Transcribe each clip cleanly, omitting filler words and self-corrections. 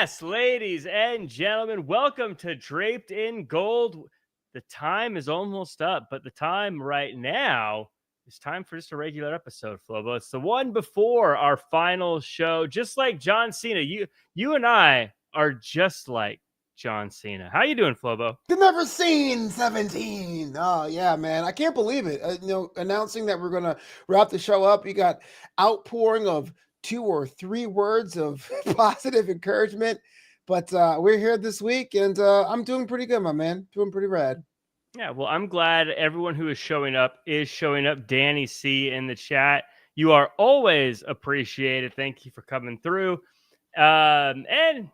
Yes, ladies and gentlemen, welcome to Draped in Gold. The time is almost up, but the time right now is time for just a regular episode, Flobo. It's the one before our final show, just like John Cena. You and I are just like John Cena. How you doing, Flobo? You've never seen 17. Oh, yeah, man. I can't believe it. Announcing that we're going to wrap the show up. You got outpouring of 2 or 3 words of positive encouragement. But we're here this week, and I'm doing pretty good, my man. Doing pretty rad. Yeah, well, I'm glad everyone who is showing up. Danny C in the chat. You are always appreciated. Thank you for coming through. And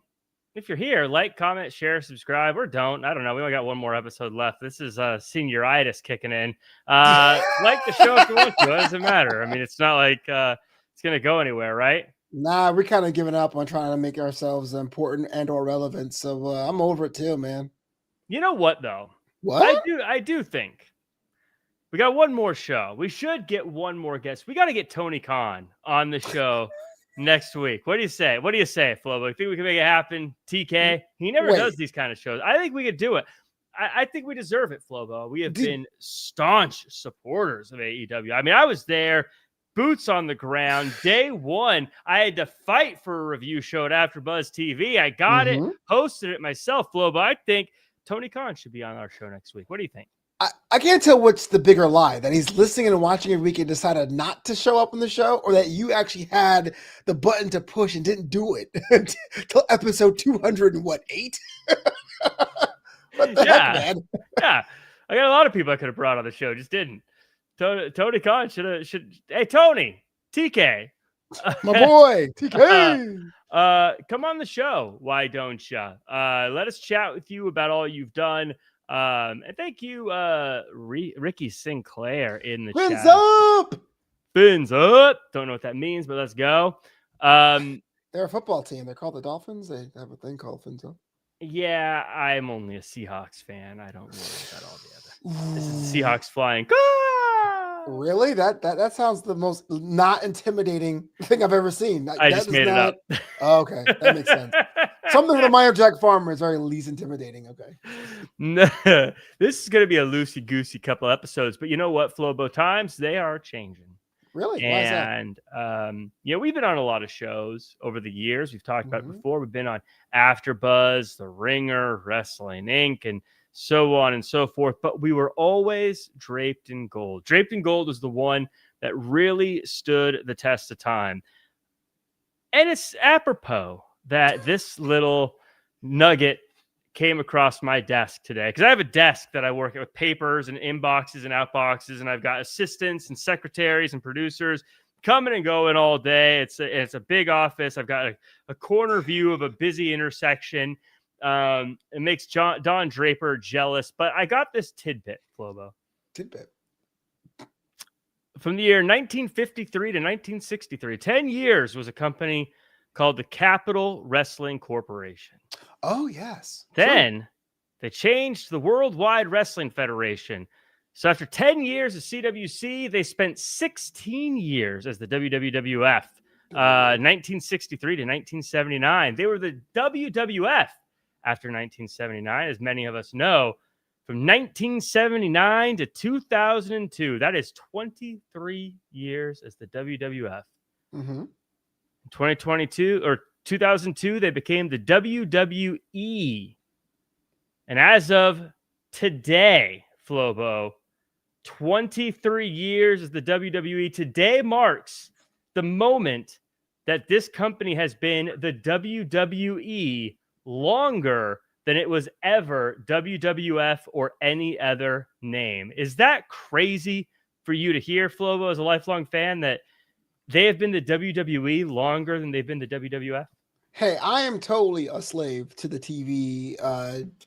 if you're here, like, comment, share, subscribe, or don't. I don't know. We only got one more episode left. This is senioritis kicking in. Like the show if you want to. It doesn't matter. I mean, it's not like it's going to go anywhere, right? Nah, we're kind of giving up on trying to make ourselves important and or relevant. So I'm over it too, man. You know what, though? What? I do think we got one more show. We should get one more guest. We got to get Tony Khan on the show next week. What do you say? What do you say, Flobo? You think we can make it happen? TK? He never does these kind of shows. I think we could do it. I think we deserve it, Flobo. We have been staunch supporters of AEW. I mean, I was there, boots on the ground, day one. I had to fight for a review show at AfterBuzz TV. I got it, hosted it myself, Flobo. I think Tony Khan should be on our show next week. What do you think? I can't tell what's the bigger lie, that he's listening and watching every week and decided not to show up on the show, or that you actually had the button to push and didn't do it until episode 208. What the heck, man? Yeah. I got a lot of people I could have brought on the show, just didn't. Tony Khan should. Hey, Tony, TK. My boy, TK. Come on the show. Why don't you? Let us chat with you about all you've done. And thank you, Ricky Sinclair in the Fins chat. up! Fins up! Don't know what that means, but let's go. They're a football team. They're called the Dolphins. They have a thing called Fins up. Yeah, I'm only a Seahawks fan. I don't worry about all the other. This is the Seahawks flying. Really? That sounds the most not intimidating thing I've ever seen. I just made it up. Oh, okay, that makes sense. Something with a Minor Jack Farmer is very least intimidating. Okay. No, this is going to be a loosey-goosey couple episodes, but you know what, Flobo? Times, they are changing. Really? Why is that? We've been on a lot of shows over the years. We've talked about it before. We've been on AfterBuzz, The Ringer, Wrestling Inc., and so on and so forth. But we were always Draped in Gold. Draped in Gold was the one that really stood the test of time. And it's apropos that this little nugget came across my desk today, because I have a desk that I work at with papers and inboxes and outboxes, and I've got assistants and secretaries and producers coming and going all day. It's a big office. I've got a corner view of a busy intersection. It makes Don Draper jealous, but I got this tidbit, Flobo. Tidbit. From the year 1953 to 1963, 10 years was a company called the Capital Wrestling Corporation. Oh, yes. Then they changed the Worldwide Wrestling Federation. So after 10 years of CWC, they spent 16 years as the WWF. 1963 to 1979. They were the WWF after 1979, as many of us know. From 1979 to 2002, that is 23 years as the WWF. Mm-hmm. 2022 or 2002, they became the WWE. And as of today, Flobo, 23 years as the WWE. Today marks the moment that this company has been the WWE longer than it was ever WWF or any other name. Is that crazy for you to hear, Flobo, as a lifelong fan, that they have been the WWE longer than they've been the WWF? Hey, I am totally a slave to the TV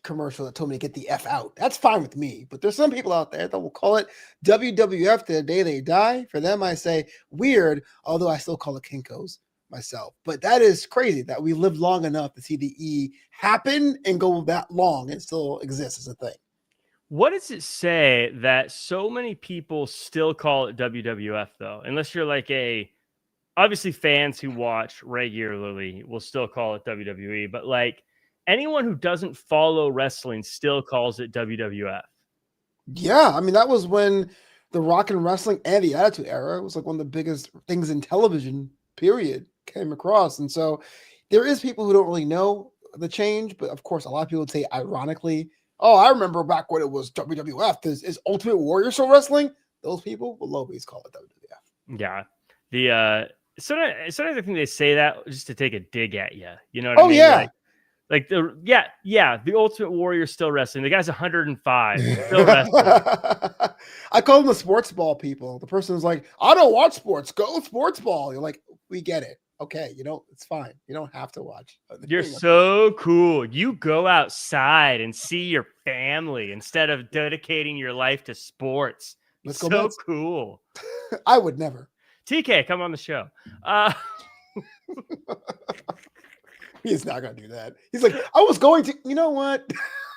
commercial that told me to get the F out. That's fine with me. But there's some people out there that will call it WWF to the day they die. For them, I say weird, although I still call it Kinko's myself. But that is crazy that we lived long enough to see the E happen and go that long and still exist as a thing. What does it say that so many people still call it WWF, though? Unless you're like a obviously fans who watch regularly will still call it WWE, but like anyone who doesn't follow wrestling still calls it WWF. Yeah, I mean that was when the Rock and Wrestling and the Attitude Era was like one of the biggest things in television. Period came across, and so there is people who don't really know the change, but of course, a lot of people would say ironically, "Oh, I remember back when it was WWF. Is Ultimate Warrior still wrestling?" Those people will always call it WWF. Yeah, the sometimes I think they say that just to take a dig at you. You know what I Oh mean? yeah. Like the Ultimate Warrior still wrestling. The guy's 105, still wrestling. I call them the sports ball people. The person who's like, I don't watch sports. Go sports ball. You're like, we get it. Okay, it's fine. You don't have to watch. You're so cool. You go outside and see your family instead of dedicating your life to sports. Let's go. So cool. I would never. TK, come on the show. He's not going to do that. He's like, I was going to, you know what?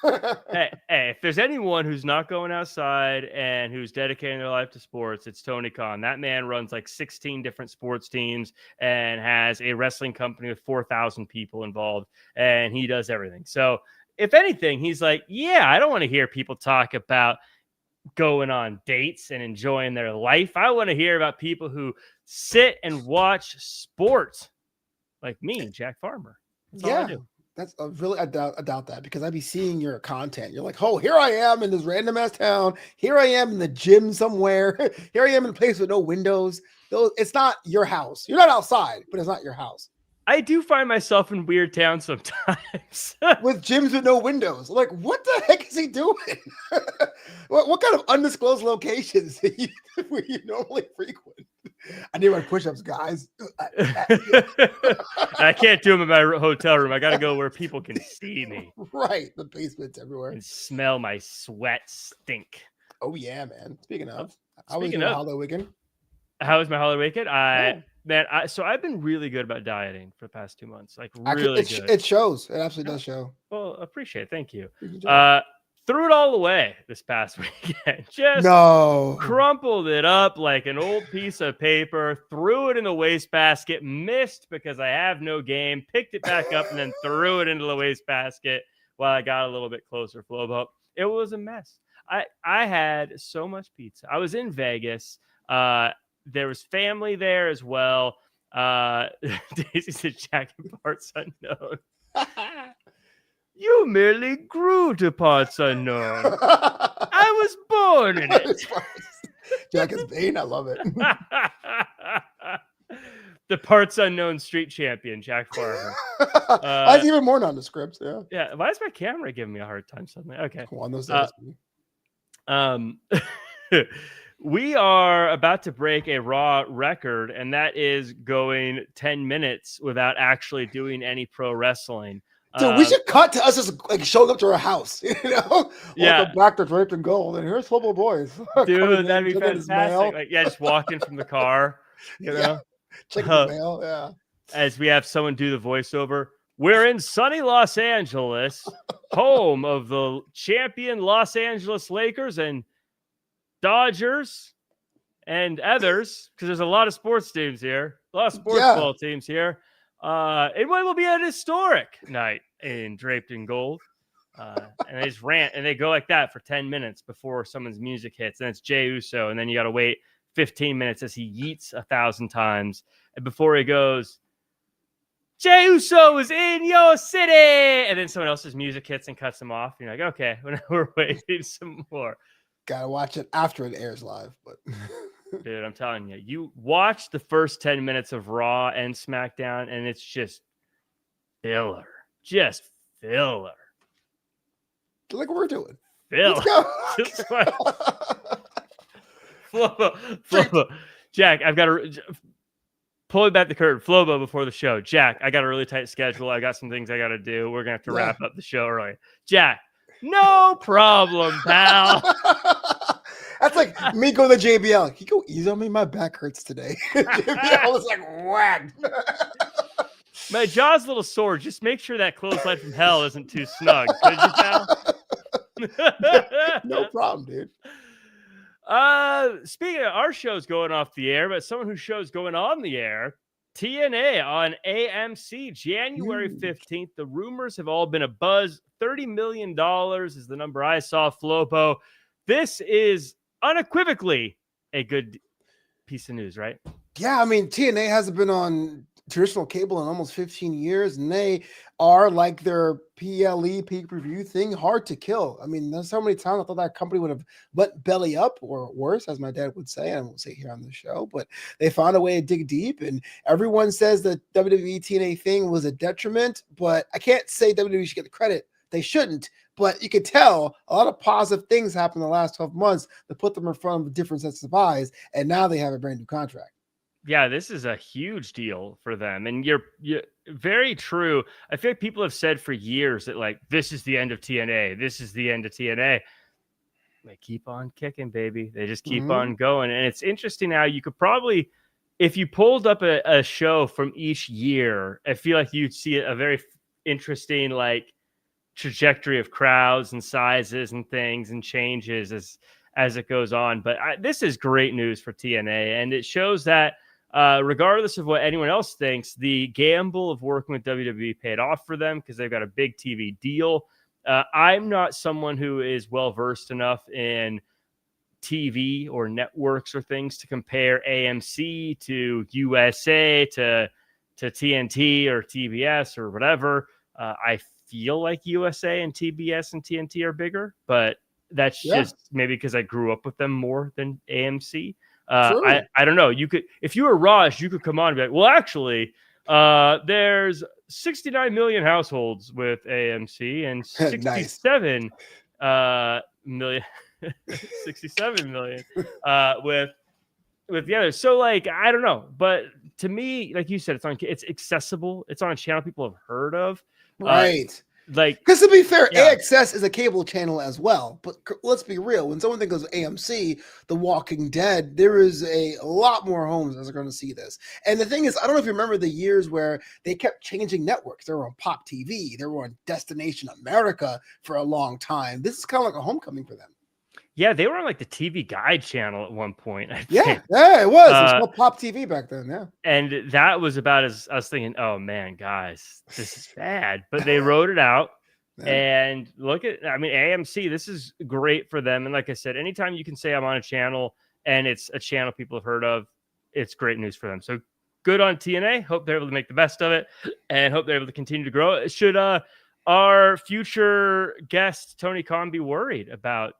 hey, if there's anyone who's not going outside and who's dedicating their life to sports, it's Tony Khan. That man runs like 16 different sports teams and has a wrestling company with 4,000 people involved, and he does everything. So if anything, he's like, yeah, I don't want to hear people talk about going on dates and enjoying their life. I want to hear about people who sit and watch sports like me, Jack Farmer. That's really I doubt that, because I'd be seeing your content. You're like, oh, here I am in this random ass town. Here I am in the gym somewhere. Here I am in a place with no windows. It's not your house. You're not outside, but it's not your house. I do find myself in weird towns sometimes with gyms with no windows. Like, what the heck is he doing? what kind of undisclosed locations do you normally frequent? I need my push-ups, guys. I can't do them in my hotel room. I got to go where people can see me. Right. The basement's everywhere. And smell my sweat stink. Oh, yeah, man. Speaking of, how was your holiday weekend? How was my holiday weekend? So I've been really good about dieting for the past 2 months. Like really good. It shows. It absolutely does show. Well, appreciate it. Thank you. Threw it all away this past weekend. Just crumpled it up like an old piece of paper, threw it in the wastebasket, missed because I have no game, picked it back up, and then threw it into the wastebasket while I got a little bit closer. Flobo. It was a mess. I had so much pizza. I was in Vegas. There was family there as well. Daisy said, Jack and parts unknown. You merely grew to parts unknown. I was born in it. Jack is Bane. I love it. The parts unknown street champion, Jack Farmer. That's even more nondescript. Yeah. Yeah. Why is my camera giving me a hard time suddenly? Okay. Come on, those days. We are about to break a Raw record, and that is going 10 minutes without actually doing any pro wrestling. Dude, we should cut to us just like showing up to our house, Yeah. Back to Draped and Gold, and here's Flobo Boys. Dude, that'd be fantastic. Like, just walking from the car, checking the mail. Yeah. As we have someone do the voiceover. We're in sunny Los Angeles, home of the champion Los Angeles Lakers and Dodgers and others, because there's a lot of sports teams here, a lot of sports ball teams here. It will be an historic night in Draped in Gold. And they just rant and they go like that for 10 minutes before someone's music hits. And it's Jey Uso. And then you got to wait 15 minutes as he yeets 1,000 times. And before he goes, Jey Uso is in your city. And then someone else's music hits and cuts him off. You're like, okay, we're waiting some more. Gotta watch it after it airs live, but dude, I'm telling you, you watch the first 10 minutes of Raw and SmackDown, and it's just filler. Just filler. Like what we're doing. Filler. Let's go. Flobo. Jack, I've got to pull back the curtain. Flobo before the show. Jack, I got a really tight schedule. I got some things I got to do. We're going to have to wrap up the show early. Jack, no problem, pal. That's like me going to JBL. Can you go easy on me? My back hurts today. JBL was like whacked. My jaw's a little sore. Just make sure that clothesline from hell isn't too snug. Could you, pal? No problem, dude. Speaking of our show's going off the air, but someone whose show's going on the air TNA on AMC, January 15th. The rumors have all been a buzz. $30 million is the number I saw, Flobo. This is unequivocally a good piece of news, right? Yeah, I mean, TNA hasn't been on traditional cable in almost 15 years, and they are like their PLE pay-per-view thing, hard to kill. I mean, there's so many times I thought that company would have went belly up or worse, as my dad would say. I won't say here on the show, but they found a way to dig deep, and everyone says the WWE TNA thing was a detriment, but I can't say WWE should get the credit. They shouldn't, but you could tell a lot of positive things happened in the last 12 months that put them in front of different sets of eyes, and now they have a brand new contract. Yeah, this is a huge deal for them. And you're very true. I feel like people have said for years that, like, this is the end of TNA. This is the end of TNA. They keep on kicking, baby. They just keep on going. And it's interesting how you could probably, if you pulled up a show from each year, I feel like you'd see a very interesting, like, trajectory of crowds and sizes and things and changes as it goes on. But this is great news for TNA. And it shows that, regardless of what anyone else thinks, the gamble of working with WWE paid off for them because they've got a big TV deal. I'm not someone who is well-versed enough in TV or networks or things to compare AMC to USA to TNT or TBS or whatever. I feel like USA and TBS and TNT are bigger, but that's just maybe because I grew up with them more than AMC. I don't know. You could, if you were Raj, you could come on and be like, well, actually, there's 69 million households with AMC and 67 million 67 million with the others. So, like, I don't know, but to me, like you said, it's accessible. It's on a channel people have heard of, right? Like, because to be fair, AXS is a cable channel as well. But let's be real. When someone thinks of AMC, The Walking Dead, there is a lot more homes that are going to see this. And the thing is, I don't know if you remember the years where they kept changing networks. They were on Pop TV. They were on Destination America for a long time. This is kind of like a homecoming for them. Yeah, they were on like the TV Guide channel at one point. Yeah, it was. It was called Pop TV back then. Yeah, and that was about as I was thinking. Oh man, guys, this is bad. But they wrote it out, and look at. I mean, AMC. This is great for them. And like I said, anytime you can say I'm on a channel and it's a channel people have heard of, it's great news for them. So good on TNA. Hope they're able to make the best of it, and hope they're able to continue to grow. Should our future guest Tony Khan be worried about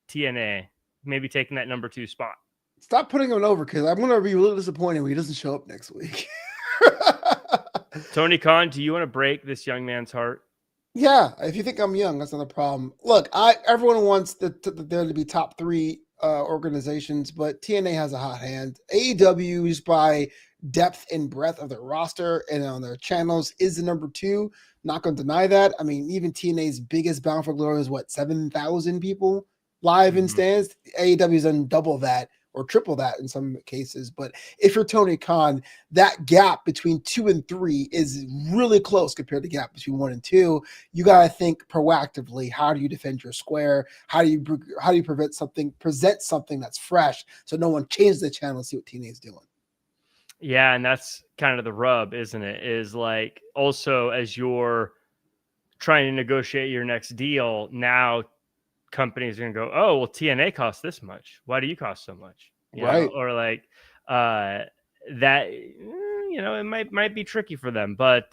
TNA maybe taking that number 2 spot? Stop putting him over, because I'm going to be a little disappointed when he doesn't show up next week. Tony Khan, do you want to break this young man's heart? Yeah, if you think I'm young, that's not a problem. Look, everyone wants there to be top 3 organizations, but TNA has a hot hand. AEW, just by depth and breadth of their roster and on their channels, is the number 2. Not going to deny that. I mean, even TNA's biggest Bound for Glory is 7,000 people live in stands. AEW's done double that or triple that in some cases. But if you're Tony Khan, that gap between 2 and 3 is really close compared to the gap between 1 and 2. You got to think proactively. How do you defend your square? How do you present something that's fresh so no one changes the channel and see what TNA is doing? Yeah, and that's kind of the rub, isn't it? Is like, also as you're trying to negotiate your next deal, now companies are going to go, oh, well, TNA costs this much. Why do you cost so much? You know? Or like that, it might be tricky for them, but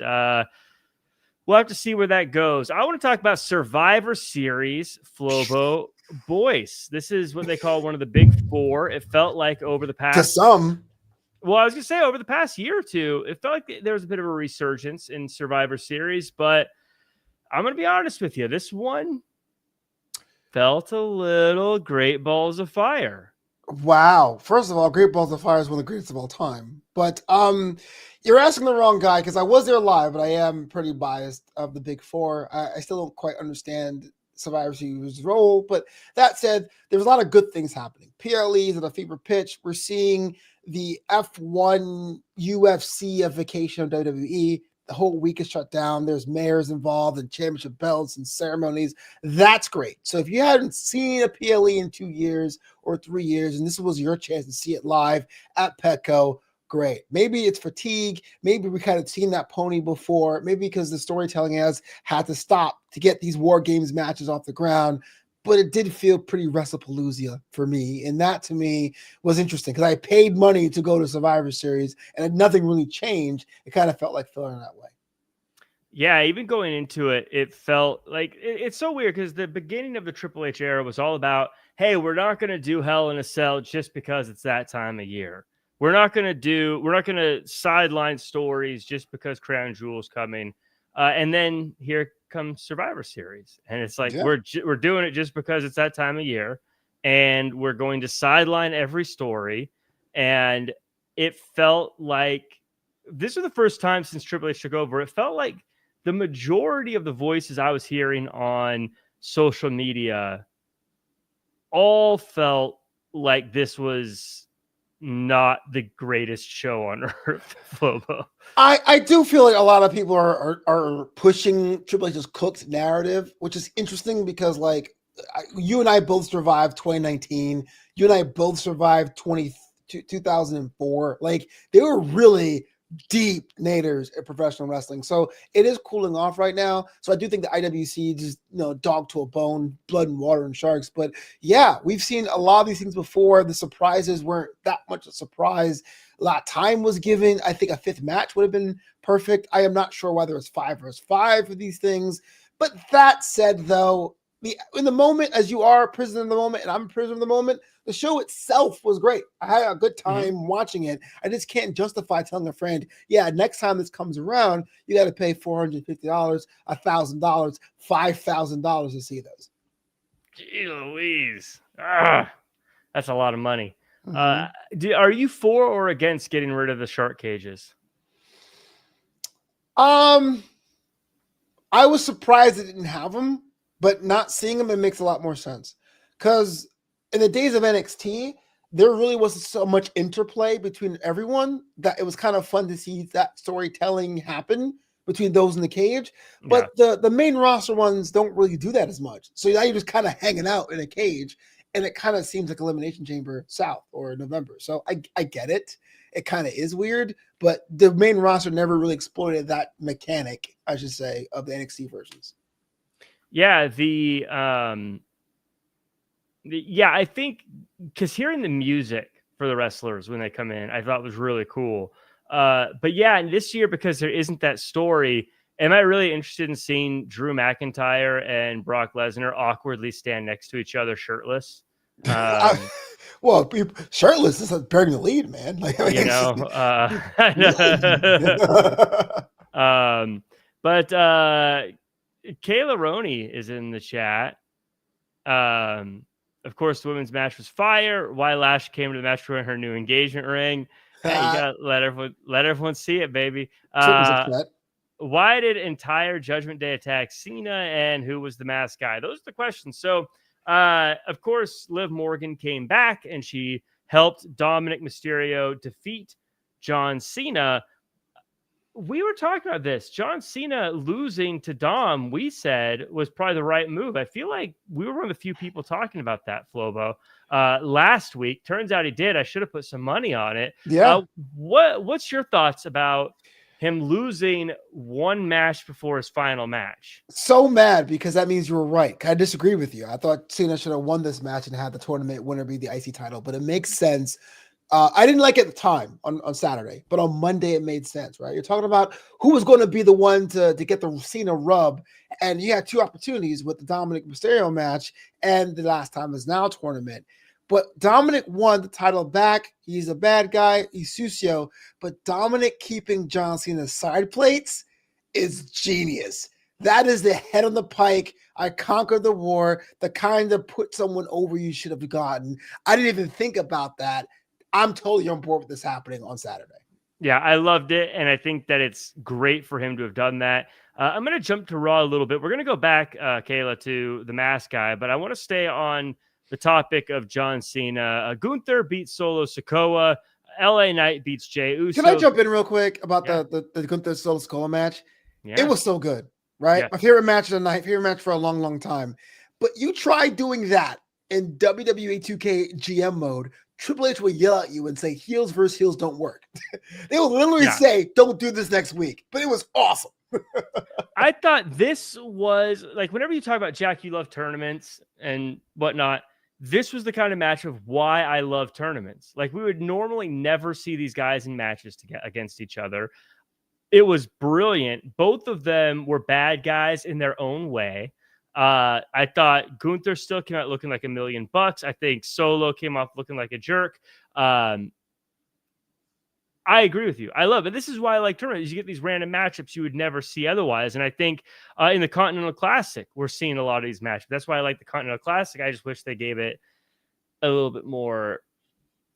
we'll have to see where that goes. I want to talk about Survivor Series, Flobo. Boyce. This is what they call one of the big 4. It felt like over the past... To some. Well, I was going to say over the past year or two, it felt like there was a bit of a resurgence in Survivor Series, but I'm going to be honest with you. This one felt a little Great Balls of Fire. Wow. First of all, Great Balls of Fire is one of the greatest of all time. But you're asking the wrong guy, because I was there live, but I am pretty biased of the big 4. I still don't quite understand Survivor Series' role. But that said, there's a lot of good things happening. PLE is at a fever pitch. We're seeing the F1 UFC-ification of WWE. The whole week is shut down. There's mayors involved and championship belts and ceremonies. That's great. So if you hadn't seen a PLE in 2 years or 3 years, and this was your chance to see it live at Petco, great. Maybe it's fatigue. Maybe we kind of seen that pony before. Maybe because the storytelling has had to stop to get these War Games matches off the ground. But it did feel pretty WrestlePalooza for me. And that to me was interesting because I paid money to go to Survivor Series and nothing really changed. It kind of felt like filler in that way. Yeah, even going into it, it felt like it's so weird because the beginning of the Triple H era was all about, hey, we're not going to do Hell in a Cell just because it's that time of year. We're not going to sideline stories just because Crown Jewel's coming. And then here comes Survivor Series. And it's like, we're doing it just because it's that time of year. And we're going to sideline every story. And it felt like this was the first time since Triple H took over. It felt like the majority of the voices I was hearing on social media all felt like this was not the greatest show on earth, Flobo. I do feel like a lot of people are pushing Triple H's cooked narrative, which is interesting because like you and I both survived 2019. You and I both survived 2004. Like they were really deep naders at professional wrestling. So it is cooling off right now. So I do think the IWC just, dog to a bone, blood and water and sharks. But yeah, we've seen a lot of these things before. The surprises weren't that much a surprise. A lot of time was given. I think a fifth match would have been perfect. I am not sure whether it's 5 versus 5 for these things. But that said, though, in the moment, as you are a prisoner of the moment and I'm a prisoner of the moment, the show itself was great. I had a good time watching it. I just can't justify telling a friend, yeah, next time this comes around, you got to pay $450, $1,000, $5,000 to see those. Gee Louise. That's a lot of money. Are you for or against getting rid of the shark cages? I was surprised it didn't have them, but not seeing them, it makes a lot more sense. Because in the days of NXT, there really wasn't so much interplay between everyone that it was kind of fun to see that storytelling happen between those in the cage. But the main roster ones don't really do that as much. So now you're just kind of hanging out in a cage, and it kind of seems like Elimination Chamber South or November. So I get it. It kind of is weird, but the main roster never really exploited that mechanic, I should say, of the NXT versions. Yeah, I think because hearing the music for the wrestlers when they come in, I thought was really cool. But yeah, and this year, because there isn't that story, am I really interested in seeing Drew McIntyre and Brock Lesnar awkwardly stand next to each other shirtless? Well, shirtless is bearing the lead, man. Like, but Kayla Roney is in the chat. Of course, the women's match was fire. Why Lash came to the match wearing her new engagement ring. Hey, you gotta let everyone see it, baby. Why did entire Judgment Day attack Cena, and who was the mask guy? Those are the questions. So, of course, Liv Morgan came back and she helped Dominic Mysterio defeat John Cena. We were talking about this. John Cena losing to Dom, we said, was probably the right move. I feel like we were one of the few people talking about that, Flobo, last week. Turns out he did. I should have put some money on it. Yeah. What's your thoughts about him losing one match before his final match? So mad because that means you were right. I disagree with you. I thought Cena should have won this match and had the tournament winner be the IC title, but it makes sense. I didn't like it at the time on Saturday, but on Monday it made sense, right? You're talking about who was going to be the one to get the Cena rub, and you had two opportunities with the Dominic Mysterio match and the last time is now tournament. But Dominic won the title back. He's a bad guy. He's Sucio. But Dominic keeping John Cena's side plates is genius. That is the head on the pike. I conquered the war. The kind of put someone over you should have gotten. I didn't even think about that. I'm totally on board with this happening on Saturday. Yeah, I loved it. And I think that it's great for him to have done that. I'm going to jump to Raw a little bit. We're going to go back, Kayla, to the mask guy, but I want to stay on the topic of John Cena. Gunther beats Solo Sikoa. LA Knight beats Jey Uso. Can I jump in real quick about the Gunther Solo Sikoa match? Yeah. It was so good, right? Yeah. My favorite match of the night, favorite match for a long, long time. But you try doing that in WWE 2K GM mode Triple H will yell at you and say heels versus heels don't work. They will literally say, don't do this next week. But it was awesome. I thought this was like, whenever you talk about Jack, you love tournaments and whatnot, this was the kind of match of why I love tournaments. Like, we would normally never see these guys in matches against each other. It was brilliant. Both of them were bad guys in their own way. I thought Gunther still came out looking like $1 million. I think Solo came off looking like a jerk. I agree with you. I love it. This is why I like tournaments. You get these random matchups you would never see otherwise. And I think in the Continental Classic, we're seeing a lot of these matchups. That's why I like the Continental Classic. I just wish they gave it a little bit more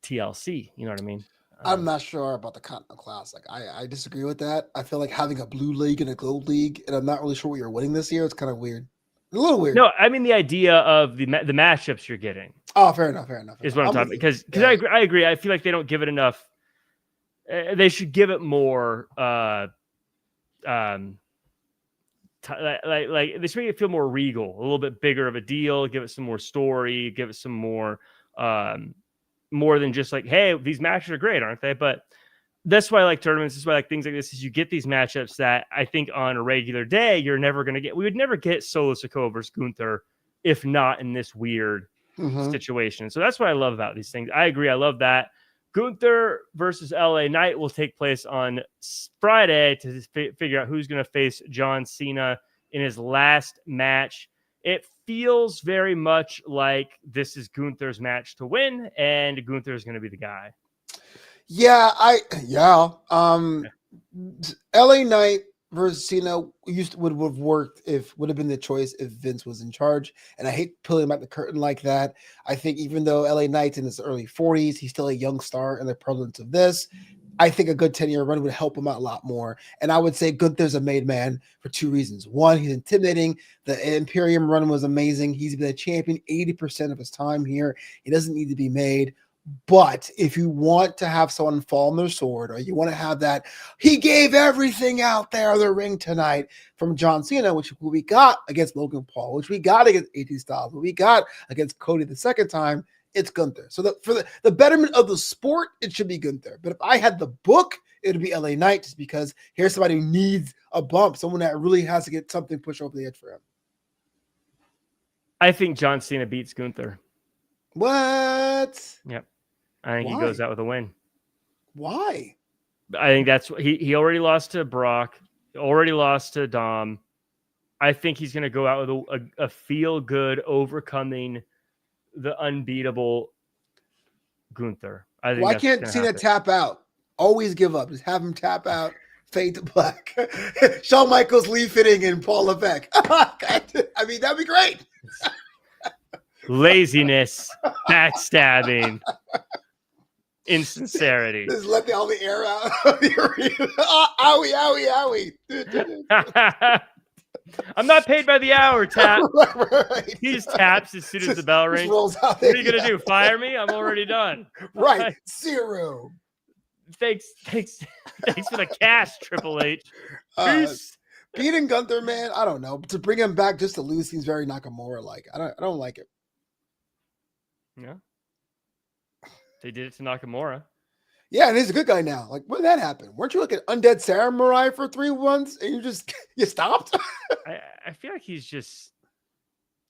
TLC. You know what I mean? I'm not sure about the Continental Classic. I disagree with that. I feel like having a blue league and a gold league, and I'm not really sure what you're winning this year. It's kind of weird. A little weird. No, I mean the idea of the matchups you're getting. Oh, fair enough. Is what I'm talking about. Because I agree. I feel like they don't give it enough. They should give it more. Like they should make it feel more regal, a little bit bigger of a deal. Give it some more story. Give it some more than just like, hey, these matches are great, aren't they? But that's why I like tournaments. That's why I like things like this. Is you get these matchups that I think on a regular day you're never going to get. We would never get Solo Sikoa versus Gunther if not in this weird situation. So that's what I love about these things. I agree. I love that. Gunther versus LA Knight will take place on Friday to figure out who's going to face John Cena in his last match. It feels very much like this is Gunther's match to win, and Gunther is going to be the guy. Yeah. LA Knight versus Cena would have worked would have been the choice if Vince was in charge. And I hate pulling back the curtain like that. I think even though LA Knight's in his early 40s, he's still a young star in the prevalence of this. I think a good 10-year run would help him out a lot more. And I would say Gunther's a made man for two reasons. One, he's intimidating. The Imperium run was amazing. He's been a champion 80% of his time here. He doesn't need to be made. But if you want to have someone fall on their sword, or you want to have that, he gave everything out there in the ring tonight from John Cena, which we got against Logan Paul, which we got against AJ Styles, what we got against Cody the second time, it's Gunther. So for the betterment of the sport, it should be Gunther. But if I had the book, it would be LA Knight, just because here's somebody who needs a bump, someone that really has to get something pushed over the edge for him. I think John Cena beats Gunther. What? Yep. I think he goes out with a win. Why? I think that's he already lost to Brock, already lost to Dom. I think he's going to go out with a feel good, overcoming the unbeatable Gunther. I think. Why can't Cena tap out? Always give up. Just have him tap out, fade to black. Shawn Michaels, Lee Fitting, and Paul Levesque. I mean, that'd be great. Laziness, backstabbing. Insincerity. Just let all the air out of the arena. Owie, owie. I'm not paid by the hour, Tap. Right. He just taps as soon as the bell rings. What are you going to do? Fire me? I'm already done. Right. Zero. Thanks for the cash, Triple H. Peace. Beating Gunther, man, I don't know. To bring him back just to lose seems very Nakamura-like. I don't like it. Yeah. They did it to Nakamura. Yeah, and he's a good guy now. Like, when did that happen? Weren't you like an undead samurai for 3 months and you stopped? I feel like he's just.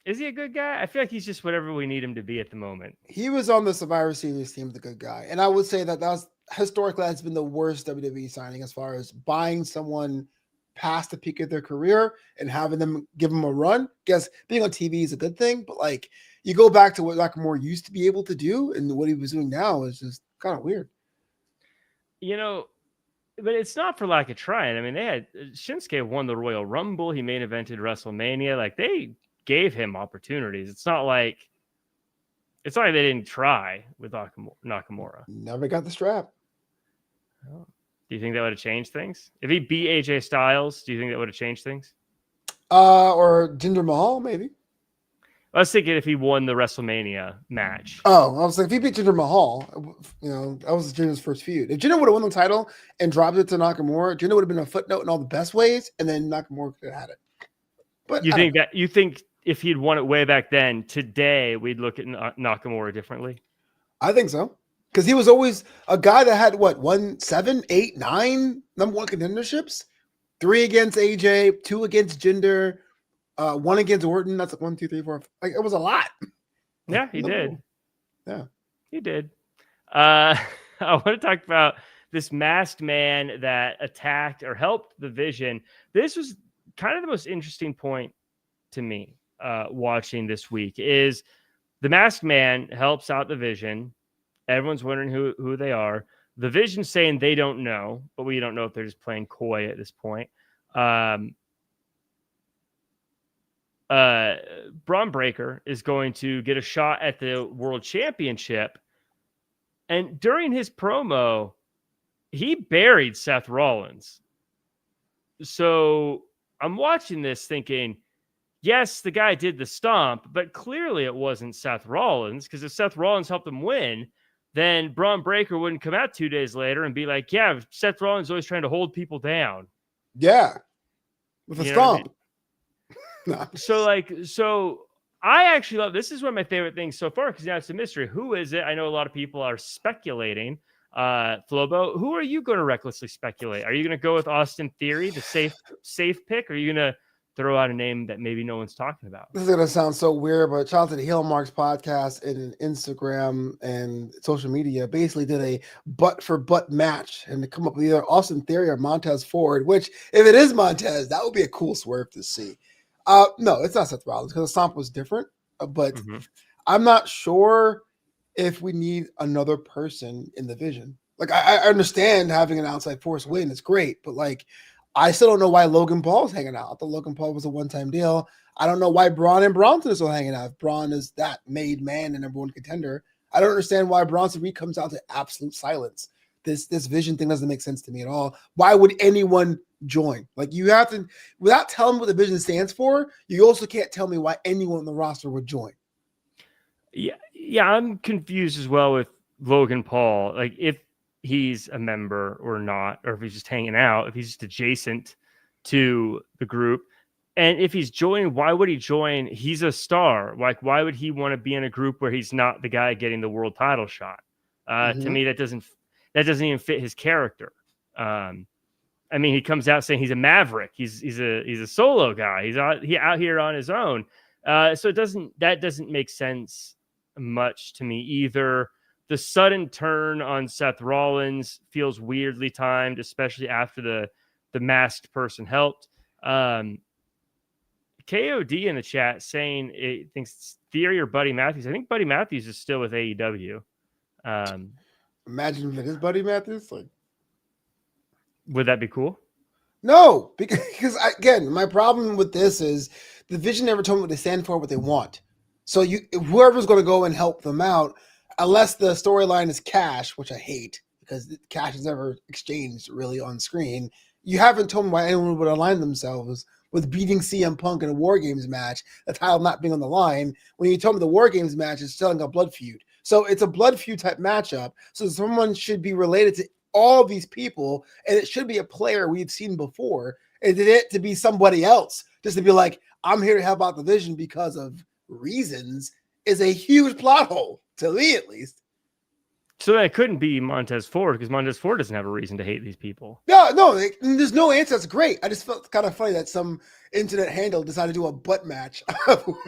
Is he a good guy? I feel like he's just whatever we need him to be at the moment. He was on the Survivor Series team, the good guy. And I would say that was historically that's been the worst WWE signing as far as buying someone past the peak of their career and having them give them a run. Guess being on TV is a good thing, but like you go back to what Nakamura used to be able to do and what he was doing now is just kind of weird. You know, but it's not for lack of trying. I mean, they had Shinsuke won the Royal Rumble. He main evented WrestleMania. Like they gave him opportunities. It's not like they didn't try with Nakamura. Never got the strap. Oh. Do you think that would have changed things? If he beat AJ Styles, do you think that would have changed things? Or Jinder Mahal, maybe. I was thinking if he won the WrestleMania match. Oh, I was like, if he beat Jinder Mahal, that was Jinder's first feud. If Jinder would have won the title and dropped it to Nakamura, Jinder would have been a footnote in all the best ways, and then Nakamura could have had it. But you think if he'd won it way back then, today we'd look at Nakamura differently? I think so. Because he was always a guy that had what, 1, 7, 8, 9 number one contenderships? 3 against AJ, 2 against Jinder, 1 against Orton. That's like 1, 2, 3, 4. Like it was a lot. Yeah, he did. Yeah. He did. I want to talk about this masked man that attacked or helped the Vision. This was kind of the most interesting point to me watching this week is the masked man helps out the Vision. Everyone's wondering who they are. The Vision saying they don't know, but we don't know if they're just playing coy at this point. Braun Breaker is going to get a shot at the World Championship. And during his promo, he buried Seth Rollins. So I'm watching this thinking, yes, the guy did the stomp, but clearly it wasn't Seth Rollins, because if Seth Rollins helped him win, then Braun Breaker wouldn't come out 2 days later and be like, yeah, Seth Rollins is always trying to hold people down. Yeah. With a stomp. I mean? So I actually love, this is one of my favorite things so far, because now it's a mystery. Who is it? I know a lot of people are speculating. Flobo, who are you going to recklessly speculate? Are you going to go with Austin Theory, the safe pick? Or are you going to throw out a name that maybe no one's talking about? This is going to sound so weird, but shout out to the Heel Marks podcast and Instagram and social media basically did a butt for butt match and to come up with either Austin Theory or Montez Ford, which if it is Montez, that would be a cool swerve to see. No, it's not Seth Rollins because the stomp was different, but I'm not sure if we need another person in the Vision. Like I understand having an outside force win, it's great, but like I still don't know why Logan Paul's hanging out. I thought Logan Paul was a one-time deal. I don't know why Braun and Bronson are still hanging out. If Braun is that made man and number one contender, I don't understand why Bronson Reed comes out to absolute silence. This Vision thing doesn't make sense to me at all. Why would anyone join? Like you have to, without telling me what the Vision stands for, you also can't tell me why anyone on the roster would join. Yeah, I'm confused as well with Logan Paul. Like if he's a member or not, or if he's just hanging out, if he's just adjacent to the group. And if he's joining, why would he join? He's a star. Like, why would he want to be in a group where he's not the guy getting the world title shot? To me, that doesn't even fit his character. I mean, he comes out saying he's a maverick. He's a solo guy. He's out here on his own. So that doesn't make sense much to me either. The sudden turn on Seth Rollins feels weirdly timed, especially after the masked person helped. KOD in the chat saying it thinks Theory or Buddy Matthews. I think Buddy Matthews is still with AEW. Imagine if it is Buddy Matthews. Like, would that be cool? No, because again, my problem with this is the Vision never told me what they stand for, what they want. So whoever's going to go and help them out, unless the storyline is cash, which I hate because cash is never exchanged really on screen. You haven't told me why anyone would align themselves with beating CM Punk in a War Games match, the title not being on the line, when you told me the War Games match is selling a blood feud. So it's a blood feud type matchup. So someone should be related to all these people, and it should be a player we've seen before. And it to be somebody else, just to be like, I'm here to help out the Vision because of reasons, is a huge plot hole, to me at least. So that couldn't be Montez Ford, because Montez Ford doesn't have a reason to hate these people. No, there's no answer. That's great. I just felt kind of funny that some internet handle decided to do a butt match.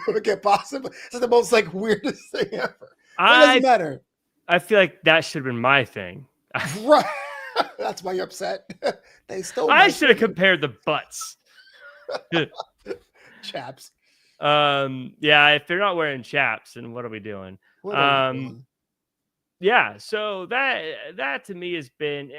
Okay, possible. It's the most like weirdest thing ever. It doesn't matter. I feel like that should have been my thing. Right. That's why you're upset. They stole. I should have compared the butts. Chaps. Yeah, if they're not wearing chaps, then what are we doing? Yeah, so that to me has been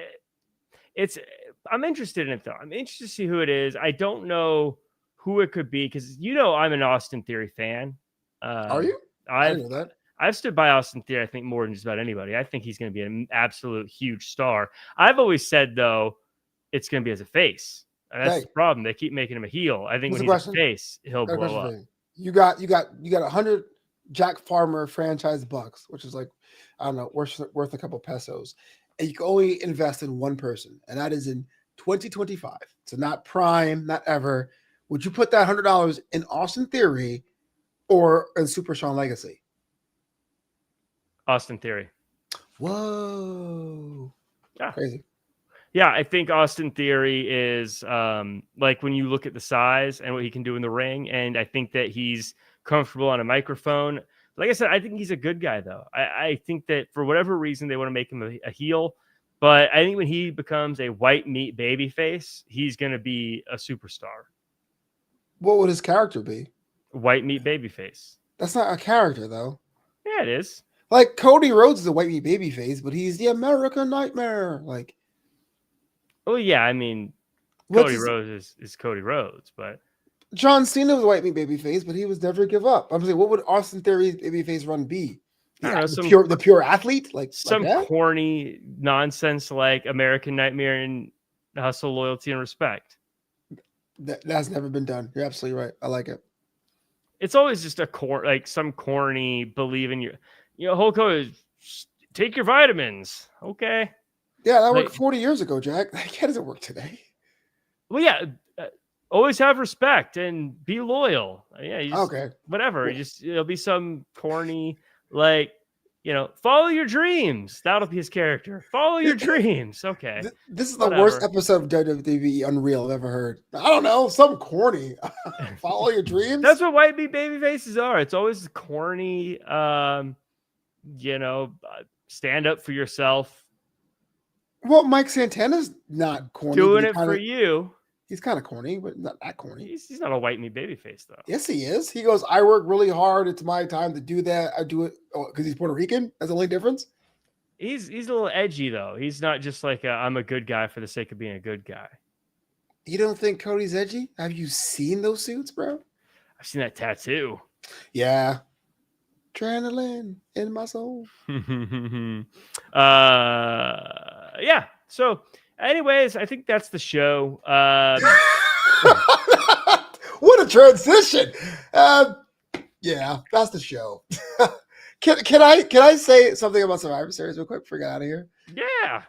I'm interested in it though. I'm interested to see who it is. I don't know who it could be because I'm an Austin Theory fan. Are you? I didn't know that. I've stood by Austin Theory, I think, more than just about anybody. I think he's going to be an absolute huge star. I've always said, though, it's going to be as a face. And that's the problem. They keep making him a heel. I think when he's a face, he'll blow up. You got 100 Jack Farmer franchise bucks, which is like, I don't know, worth a couple pesos. And you can only invest in one person, and that is in 2025. So not prime, not ever. Would you put that $100 in Austin Theory or in Super Sean Legacy? Austin Theory. Whoa. Yeah. Crazy. Yeah, I think Austin Theory is like when you look at the size and what he can do in the ring, and I think that he's comfortable on a microphone. Like I said, I think he's a good guy, though. I think that for whatever reason they want to make him a heel, but I think when he becomes a white meat baby face, he's going to be a superstar. What would his character be? White meat baby face. That's not a character, though. Yeah, it is. Like Cody Rhodes is a white meat baby face, but he's the American Nightmare. Like, oh yeah, I mean, Cody Rhodes is Cody Rhodes, but John Cena was a white meat baby face, but he was never give up. I'm saying, what would Austin Theory's baby face run be? The pure athlete, like some corny nonsense like American Nightmare and hustle, loyalty, and respect. That's never been done. You're absolutely right. I like it. It's always just some corny believe in Hulk Hogan, take your vitamins. Okay. Yeah, that worked 40 years ago, Jack. That doesn't work today. Well, yeah. Always have respect and be loyal. Yeah. Okay. Whatever. Well, it'll be some corny, follow your dreams. That'll be his character. Follow your dreams. Okay. This is the worst episode of WWE Unreal I've ever heard. I don't know. Some corny. Follow your dreams. That's what white meat baby faces are. It's always corny. Stand up for yourself. Well, Mike Santana's not corny. Doing it for you. He's kind of corny, but not that corny. He's not a white meat baby face, though. Yes, he is. He goes, I work really hard. It's my time to do that. I do it because he's Puerto Rican. That's the only difference. He's a little edgy, though. He's not just like I'm a good guy for the sake of being a good guy. You don't think Cody's edgy? Have you seen those suits, bro? I've seen that tattoo. Yeah. Adrenaline in my soul. Yeah. So, anyways, I think that's the show. What a transition! Yeah, that's the show. Can I say something about Survivor Series real quick before we get out of here? Yeah.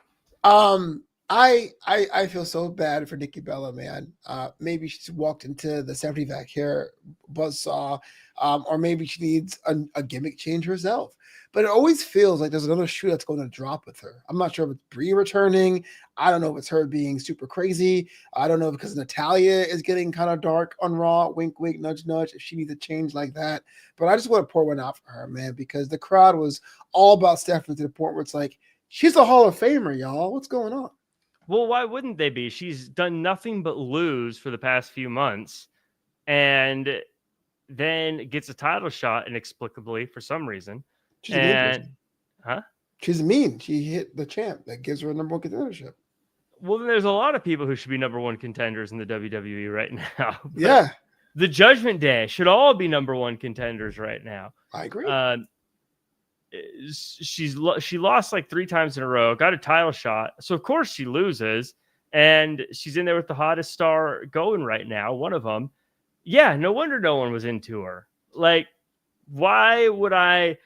I feel so bad for Nikki Bella, man. Maybe she's walked into the 70 vac hair buzzsaw, or maybe she needs a gimmick change herself. But it always feels like there's another shoe that's going to drop with her. I'm not sure if it's Brie returning. I don't know if it's her being super crazy. I don't know because Natalya is getting kind of dark on Raw. Wink, wink, nudge, nudge. If she needs a change like that. But I just want to pour one out for her, man, because the crowd was all about Stephanie to the point where it's like, she's a Hall of Famer, y'all. What's going on? Well, why wouldn't they be? She's done nothing but lose for the past few months and then gets a title shot inexplicably for some reason. She's mean. She hit the champ. That gives her a number one contendership. Well, then there's a lot of people who should be number one contenders in the WWE right now. Yeah. The Judgment Day should all be number one contenders right now. I agree. She lost like 3 times in a row, got a title shot. So, of course, she loses. And she's in there with the hottest star going right now, one of them. Yeah, no wonder no one was into her. Like, why would I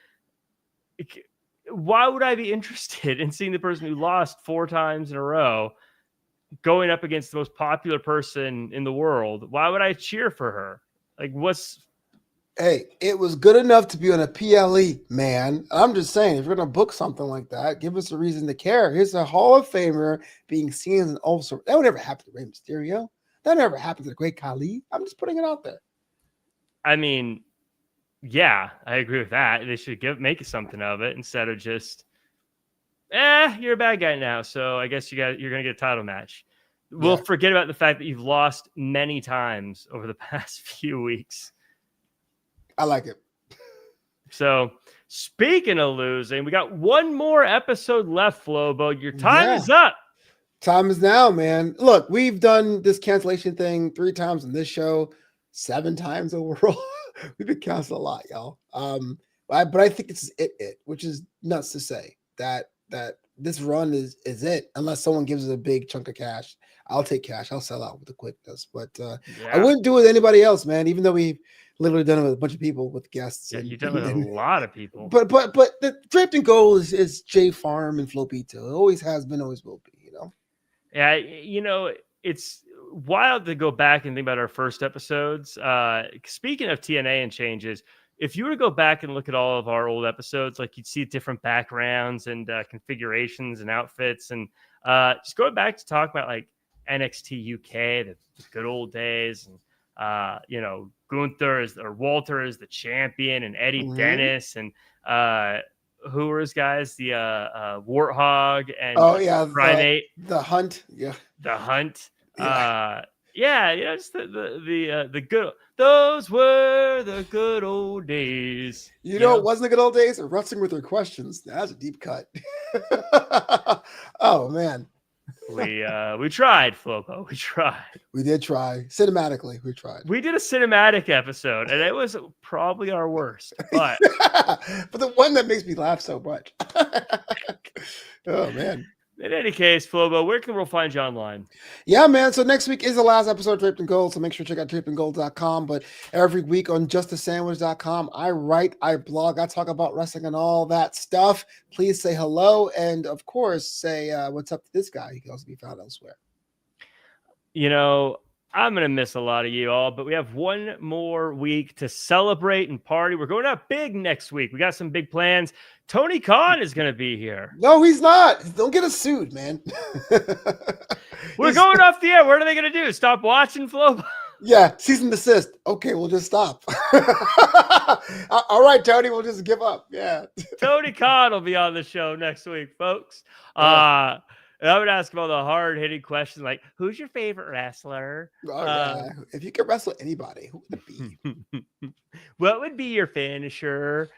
be interested in seeing the person who lost 4 times in a row going up against the most popular person in the world? Why would I cheer for her? Like, Hey, it was good enough to be on a PLE, man. I'm just saying, if you're going to book something like that, give us a reason to care. Here's a Hall of Famer being seen as an also. That would never happen to Rey Mysterio. That never happened to the Great Khali. I'm just putting it out there. I mean, yeah, I agree with that. They should make something of it instead of just, you're a bad guy now, so I guess you're going to get a title match. We'll forget about the fact that you've lost many times over the past few weeks. I like it. So, speaking of losing, we got one more episode left, Flobo. Your time is up. Time is now, man. Look, we've done this cancellation thing 3 times on this show, 7 times overall. We've been canceled a lot, y'all. But I think this is it, which is nuts to say that this run is it, unless someone gives us a big chunk of cash. I'll take cash. I'll sell out with the quickness. But I wouldn't do it with anybody else, man, even though we've literally done it with a bunch of people, with guests. Yeah, you've done it with a lot of people. But the Draped and Gold is J Farm and Flopito. It always has been, always will be, Yeah, it's wild to go back and think about our first episodes. Speaking of TNA and changes, if you were to go back and look at all of our old episodes, like you'd see different backgrounds and configurations and outfits, and just going back to talk about like NXT UK, the good old days, and Walter is the champion, and Eddie Dennis, and who were his guys? The Warthog and Primate, the Hunt, the Hunt. Just the good. Those were the good old days. You know, it wasn't the good old days of wrestling with their questions. That's a deep cut. Oh man. We tried, Flobo. We tried. We did try. Cinematically, we tried. We did a cinematic episode, and it was probably our worst. But but the one that makes me laugh so much. Oh man. In any case, Flobo, where can we find you online? Yeah, man. So next week is the last episode of Draped in Gold. So make sure to check out drapedingold.com. But every week on justasandwich.com, I write, I blog, I talk about wrestling and all that stuff. Please say hello. And of course, say what's up to this guy. He can also be found elsewhere. You know, I'm going to miss a lot of you all, but we have one more week to celebrate and party. We're going out big next week. We got some big plans. Tony Khan is going to be here. No, he's not. Don't get us sued, man. We're going off the air. What are they going to do? Stop watching, Flobo? Yeah, cease and desist. Okay, we'll just stop. All right, Tony, we'll just give up. Yeah. Tony Khan will be on the show next week, folks. And I would ask him all the hard-hitting questions like, who's your favorite wrestler? If you could wrestle anybody, who would it be? What would be your finisher?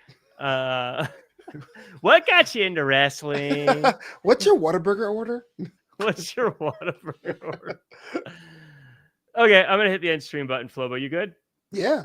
What got you into wrestling? What's your Whataburger order? What's your Whataburger order? Okay, I'm going to hit the end stream button, Flobo. You good? Yeah.